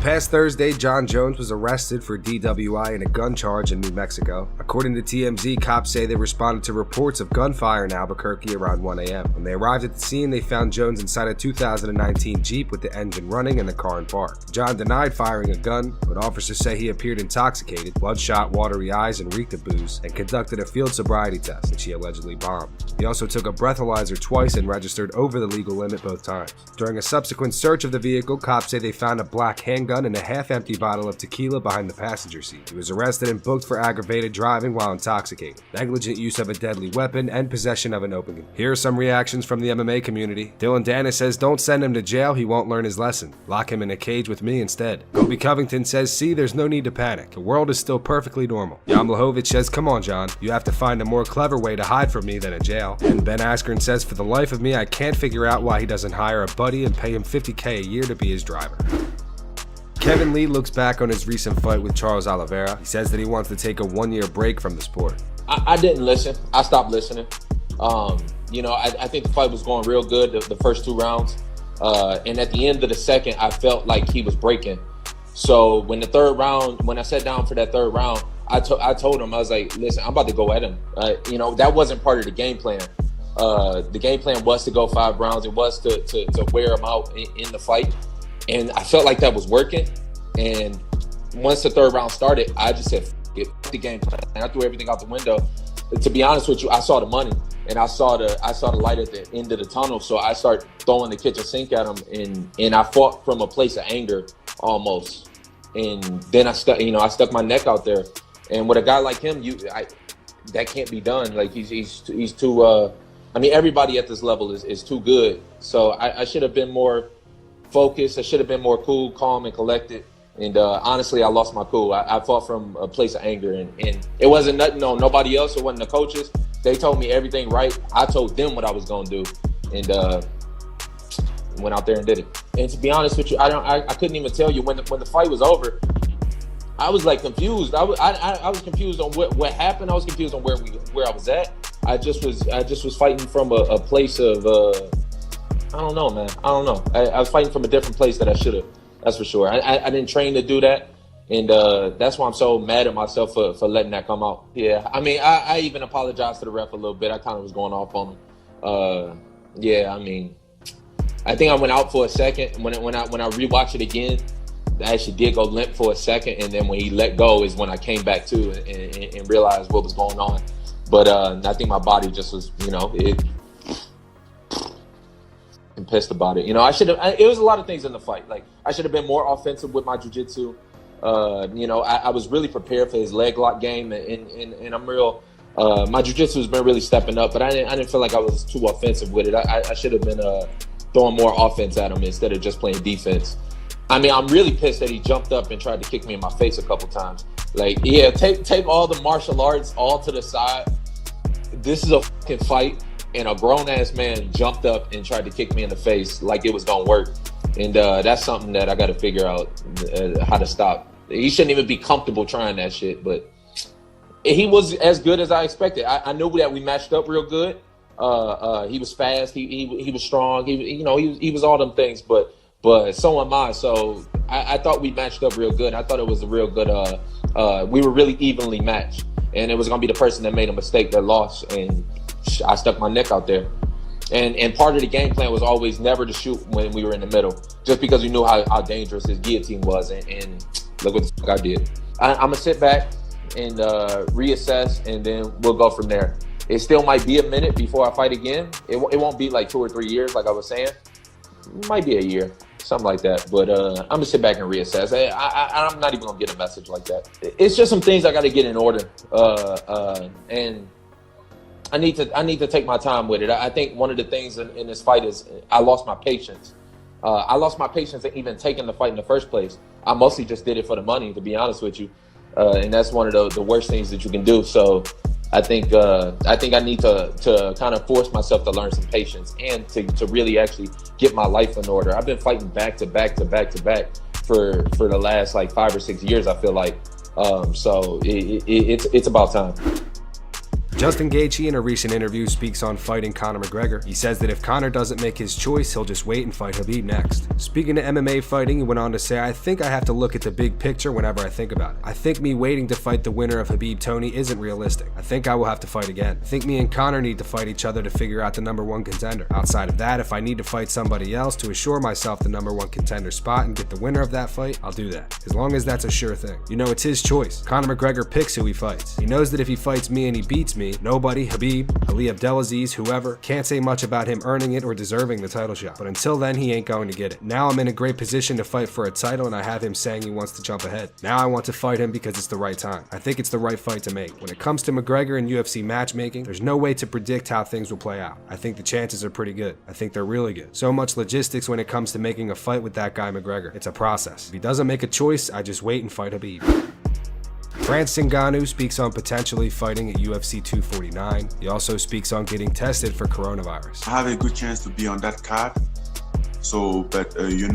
past Thursday, Jon Jones was arrested for DWI and a gun charge in New Mexico. According to TMZ, cops say they responded to reports of gunfire in Albuquerque around 1 a.m. When they arrived at the scene, they found Jones inside a 2019 Jeep with the engine running and the car in park. Jon denied firing a gun, but officers say he appeared intoxicated, bloodshot, watery eyes, and reeked of booze, and conducted a field sobriety test, which he allegedly bombed. He also took a breathalyzer twice and registered over the legal limit both times. During a subsequent search of the vehicle, cops say they found a black handgun and a half-empty bottle of tequila behind the passenger seat. He was arrested and booked for aggravated driving while intoxicated, negligent use of a deadly weapon, and possession of an open gun. Here are some reactions from the MMA community. Dylan Dennis says, "Don't send him to jail, he won't learn his lesson. Lock him in a cage with me instead." Kobe Covington says, "See, there's no need to panic. The world is still perfectly normal." Jan Blachowicz says, "Come on, Jon, you have to find a more clever way to hide from me than a jail." And Ben Askren says, "For the life of me, I can't figure out why he doesn't hire a buddy and pay him $50K a year to be his driver." Kevin Lee looks back on his recent fight with Charles Oliveira. He says that he wants to take a 1-year break from the sport. I didn't listen. I stopped listening. I think the fight was going real good the first 2 rounds. And at the end of the second, I felt like he was breaking. So when I sat down for that third round, I told him, I was like, listen, I'm about to go at him. That wasn't part of the game plan. The game plan was to go 5 rounds. It was to wear him out in the fight. And I felt like that was working. And once the third round started, I just said, F the game plan. And I threw everything out the window. To be honest with you, I saw the money and I saw the light at the end of the tunnel. So I started throwing the kitchen sink at him, and I fought from a place of anger almost. And then I stuck my neck out there. And with a guy like him, that can't be done. Like he's too. Everybody at this level is too good. So I should have been more focused. I should have been more cool, calm, and collected. And honestly, I lost my cool. I fought from a place of anger, and it wasn't nothing on nobody else. It wasn't the coaches. They told me everything right. I told them what I was gonna do, and went out there and did it. And to be honest with you, I couldn't even tell you when the fight was over. I was like confused. I was confused on what happened. I was confused on where I was at. I just was fighting from a place of I don't know, man. I don't know. I was fighting from a different place that I should have. That's for sure. I didn't train to do that, and that's why I'm so mad at myself for letting that come out. Yeah, I even apologized to the ref a little bit. I kind of was going off on him. I think I went out for a second. When I rewatch it again, I actually did go limp for a second, and then when he let go is when I came back to and realized what was going on. But I think my body just was, and pissed about it. It was a lot of things in the fight. Like I should have been more offensive with my jiu-jitsu. I was really prepared for his leg lock game, and I'm real. My jiu-jitsu has been really stepping up, but I didn't feel like I was too offensive with it. I should have been throwing more offense at him instead of just playing defense. I'm really pissed that he jumped up and tried to kick me in my face a couple times. Like, yeah, take all the martial arts all to the side. This is a fucking fight. And a grown-ass man jumped up and tried to kick me in the face like it was going to work. And that's something that I got to figure out how to stop. He shouldn't even be comfortable trying that shit. But he was as good as I expected. I knew that we matched up real good. He was fast. He was strong. He was all them things. But so am I. So I thought we matched up real good. I thought it was a real good we were really evenly matched. And it was going to be the person that made a mistake that lost. And I stuck my neck out there. And part of the game plan was always never to shoot when we were in the middle, just because we knew how dangerous his guillotine was. And look what the fuck I did. I'm going to sit back and reassess, and then we'll go from there. It still might be a minute before I fight again. It won't be like 2 or 3 years like I was saying. It might be a year, something like that. But I'm going to sit back and reassess. I'm not even going to get a message like that. It's just some things I got to get in order. And I need to take my time with it. I think one of the things in this fight is I lost my patience. I lost my patience in even taking the fight in the first place. I mostly just did it for the money, to be honest with you. And that's one of the worst things that you can do. So I think I need to kind of force myself to learn some patience and to really actually get my life in order. I've been fighting back to back to back to back for the last like 5 or 6 years, I feel like. So it's about time. Justin Gaethje, in a recent interview, speaks on fighting Conor McGregor. He says that if Conor doesn't make his choice, he'll just wait and fight Khabib next. Speaking to MMA fighting, he went on to say, I think I have to look at the big picture whenever I think about it. I think me waiting to fight the winner of Khabib Tony isn't realistic. I think I will have to fight again. I think me and Conor need to fight each other to figure out the #1 contender. Outside of that, if I need to fight somebody else to assure myself the #1 contender spot and get the winner of that fight, I'll do that. As long as that's a sure thing. You know, it's his choice. Conor McGregor picks who he fights. He knows that if he fights me and he beats me, nobody, Khabib, Ali Abdelaziz, whoever, can't say much about him earning it or deserving the title shot. But until then, he ain't going to get it. Now I'm in a great position to fight for a title, and I have him saying he wants to jump ahead. Now I want to fight him because it's the right time. I think it's the right fight to make. When it comes to McGregor and UFC matchmaking, there's no way to predict how things will play out. I think the chances are pretty good. I think they're really good. So much logistics when it comes to making a fight with that guy McGregor. It's a process. If he doesn't make a choice, I just wait and fight Khabib. France Ngannou speaks on potentially fighting at UFC 249. He also speaks on getting tested for coronavirus. I have a good chance to be on that card. So, but they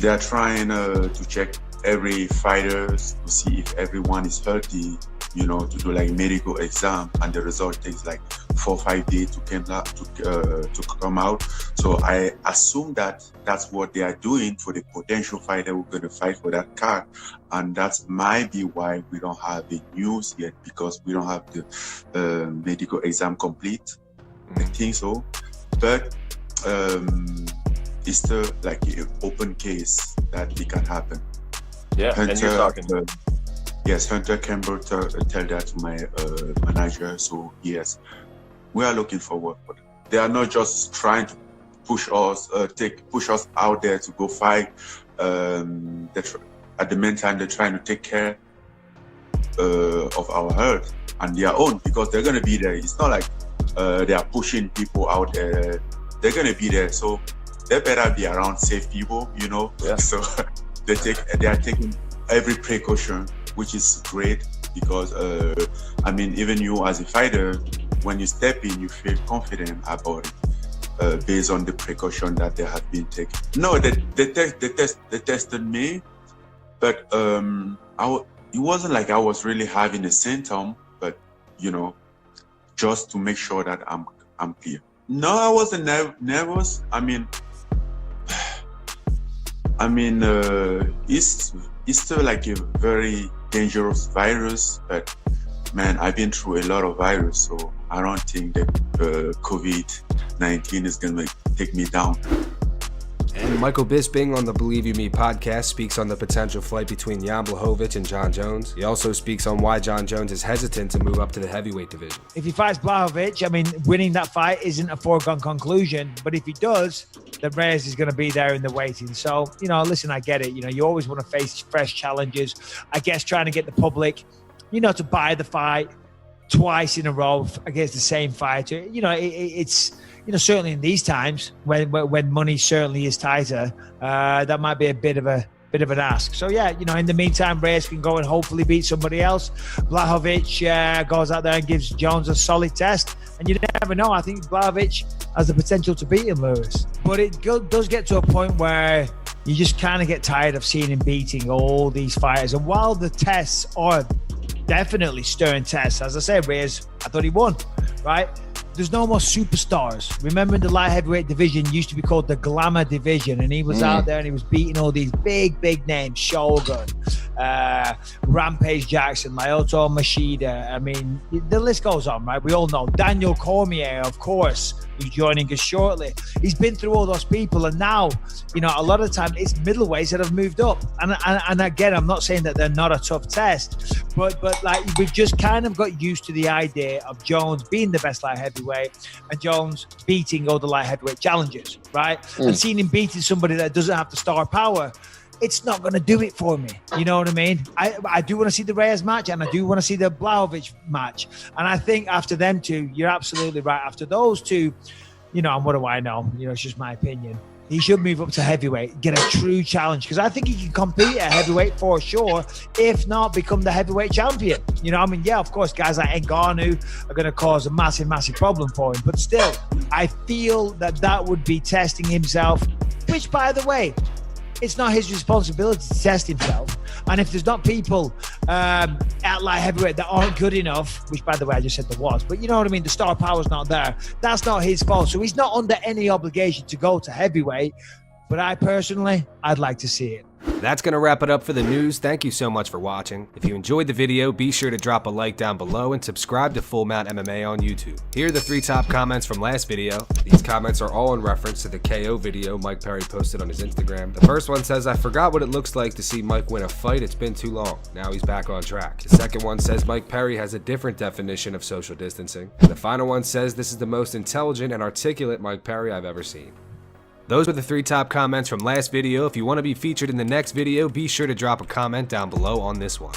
are trying to check every fighter to see if everyone is healthy, to do like medical exam, and the result takes like 4 or 5 days to come out. So I assume that that's what they are doing for the potential fighter who's going to fight for that card, and that might be why we don't have the news yet, because we don't have the medical exam complete. I think so, but it's still like an open case that it can happen. Yeah, Hunter, and you're talking. Yes, Hunter Campbell tell that to my manager. So yes, we are looking forward. But they are not just trying to push us out there to go fight. At the meantime, they're trying to take care of our health and their own, because they're gonna be there. It's not like they are pushing people out there. They're gonna be there, so they better be around safe people, Yeah. So they are taking every precaution, which is great, because even you as a fighter, when you step in, you feel confident about it, based on the precaution that they have been taken. No, they tested me, but it wasn't like I was really having a symptom, but just to make sure that I'm clear. No, I wasn't nervous. It's still like a very dangerous virus, but man, I've been through a lot of virus, so I don't think that COVID-19 is gonna take me down. And Michael Bisping on the Believe You Me podcast speaks on the potential fight between Jan Blachowicz and Jon Jones. He also speaks on why Jon Jones is hesitant to move up to the heavyweight division. If he fights Blachowicz, winning that fight isn't a foregone conclusion, but if he does, then Reyes is going to be there in the waiting. So, listen, I get it. You always want to face fresh challenges. I guess trying to get the public, to buy the fight twice in a row against the same fighter, it's... certainly in these times when money certainly is tighter, that might be a bit of an ask. So yeah, in the meantime, Reyes can go and hopefully beat somebody else. Blachowicz goes out there and gives Jones a solid test, and you never know. I think Blachowicz has the potential to beat him, Lewis. But it does get to a point where you just kind of get tired of seeing him beating all these fighters. And while the tests are definitely stern tests, as I said, Reyes, I thought he won, right? There's no more superstars. Remember, in the light heavyweight division used to be called the glamour division, and he was out there and he was beating all these big names: Shogun, Rampage Jackson, Lyoto Machida. The list goes on, right? We all know Daniel Cormier, of course, who's joining us shortly. He's been through all those people, and now, a lot of the time it's middleweights that have moved up. And again, I'm not saying that they're not a tough test, but like we've just kind of got used to the idea of Jones being the best light heavyweight and Jones beating all the light heavyweight challengers, right? And seeing him beating somebody that doesn't have the star power, it's not going to do it for me. You know what I mean? I do want to see the Reyes match, and I do want to see the Blachowicz match. And I think after them two, you're absolutely right. After those two, and what do I know? It's just my opinion. He should move up to heavyweight, get a true challenge, because I think he can compete at heavyweight for sure, if not become the heavyweight champion. Yeah, of course, guys like Ngannou are going to cause a massive problem for him. But still, I feel that would be testing himself, which, by the way, it's not his responsibility to test himself. And if there's not people at light heavyweight that aren't good enough, which by the way I just said there was, but you know what I mean, the star power's not there, that's not his fault. So he's not under any obligation to go to heavyweight. But I'd like to see it. That's going to wrap it up for the news. Thank you so much for watching. If you enjoyed the video, be sure to drop a like down below and subscribe to Full Mount MMA on YouTube. Here are the 3 top comments from last video. These comments are all in reference to the KO video Mike Perry posted on his Instagram. The first one says, I forgot what it looks like to see Mike win a fight. It's been too long. Now he's back on track. The second one says, Mike Perry has a different definition of social distancing. And the final one says, this is the most intelligent and articulate Mike Perry I've ever seen. Those were the 3 top comments from last video. If you want to be featured in the next video, be sure to drop a comment down below on this one.